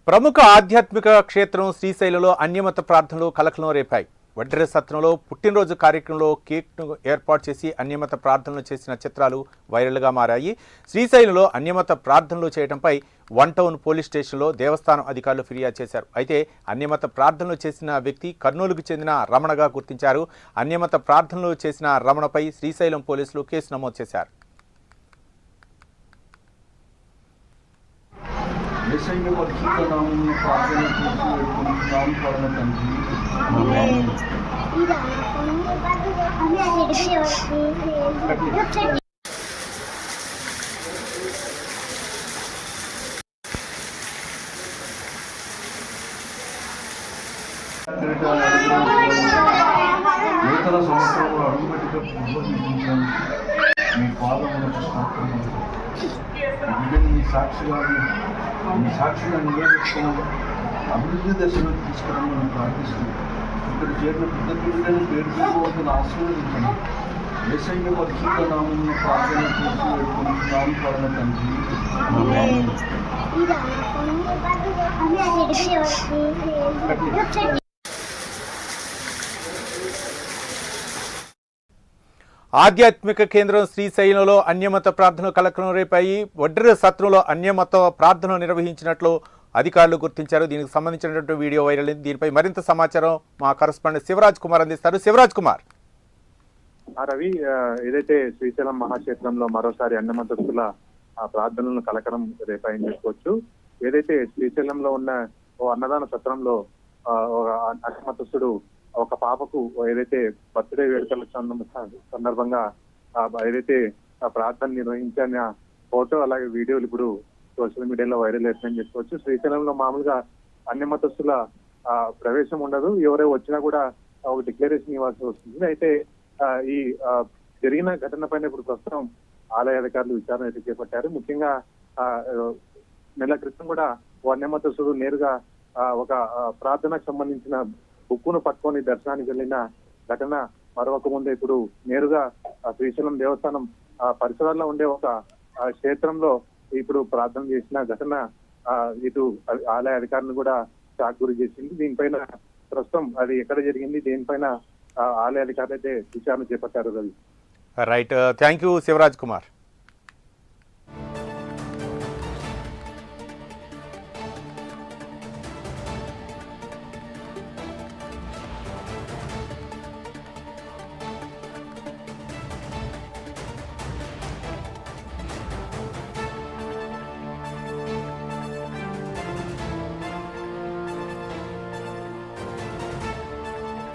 ప్రముఖ ఆధ్యాత్మిక క్షేత్రం శ్రీశైలంలో అన్యమత ప్రార్థనలు కలకలం రేపాయి. వడ్డెర సత్రంలో పుట్టినరోజు కార్యక్రమంలో కేక్ను ఏర్పాటు చేసి అన్యమత ప్రార్థనలు చేసిన చిత్రాలు వైరల్గా మారాయి. శ్రీశైలంలో అన్యమత ప్రార్థనలు చేయడంపై వన్ టౌన్ పోలీస్ స్టేషన్లో దేవస్థానం అధికారులు ఫిర్యాదు చేశారు. అయితే అన్యమత ప్రార్థనలు చేసిన వ్యక్తి కర్నూలుకు చెందిన రమణగా గుర్తించారు. అన్యమత ప్రార్థనలు చేసిన రమణపై శ్రీశైలం పోలీసులు కేసు నమోదు చేశారు. ఏసైని పరిశుద్ధ నామమున ప్రార్థన చేసి వేడుకుంటున్నాం పరమ తండ్రి. నూతన సంవత్సరంలో అడుగుపెట్టుగా పూర్వీకించడానికి మీ పాదములకు స్తోత్రములు. మీ సాక్షిగా నిలబెట్టుకుని అభివృద్ధి దశలో తీసుకురమ్మని ప్రార్థిస్తుంది. ఇక్కడ చేరిన పెద్ద పిల్లలను పేరు పేరుకోవద్దని ఆశీర్వదించండి. ఏసైని పరిశుద్ధ నామమున ప్రార్థన చేసి వేడుకుంటున్నాం పరమ తండ్రి. ఆధ్యాత్మిక కేంద్రం శ్రీశైలంలో అన్యమత ప్రార్థనలు కలకలం రేపాయి. వడ్డెర సత్రంలో అన్యమత ప్రార్థనలు నిర్వహించినట్లు అధికారులు గుర్తించారు. దీనికి సంబంధించినటువంటి వీడియో వైరల్ అయింది. దీనిపై మరింత సమాచారం మా కరెస్పాండెంట్ శివరాజ్ కుమార్ అందిస్తారు. శివరాజ్ కుమార్. రవి, ఏదైతే శ్రీశైలం మహాక్షేత్రంలో మరోసారి అన్నమతస్తుల ప్రార్థనలను కలకలం రేపాయని చెప్పుకోవచ్చు. ఏదైతే శ్రీశైలంలో ఉన్న ఓ అన్నదాన సత్రంలో అన్నమతస్తుడు ఒక పాపకు ఏదైతే బర్త్డే వేడుకల సందర్భంగా ఏదైతే ప్రార్థన నిర్వహించిన ఫోటో అలాగే వీడియోలు ఇప్పుడు సోషల్ మీడియాలో వైరల్ అవుతుందని చెప్పుకోవచ్చు. శ్రీశైలంలో మామూలుగా అన్యమతస్తుల ప్రవేశం ఉండదు. ఎవరో వచ్చినా కూడా ఒక డిక్లరేషన్ ఇవ్వాల్సి వస్తుంది. అయితే ఈ జరిగిన ఘటన పైన ఇప్పుడు ప్రస్తుతం ఆలయ అధికారులు విచారణ అయితే చేపట్టారు. ముఖ్యంగా నెల క్రితం కూడా ఓ అన్యమతస్తుడు నేరుగా ఒక ప్రార్థనకు సంబంధించిన బుక్కును పట్టుకొని దర్శనానికి వెళ్ళిన ఘటన మరొక ముందే ఇప్పుడు నేరుగా శ్రీశైలం దేవస్థానం పరిసరాల్లో ఉండే ఒక క్షేత్రంలో ఇప్పుడు ప్రార్థన చేసిన ఘటన ఇటు ఆలయ అధికారులను కూడా షాక్ గురి చేసింది. దీనిపైన ప్రస్తుతం అది ఎక్కడ జరిగింది, దీనిపైన ఆలయ అధికారులు అయితే విచారణ చేపట్టారు. Ravi, right, thank you Shivraj Kumar.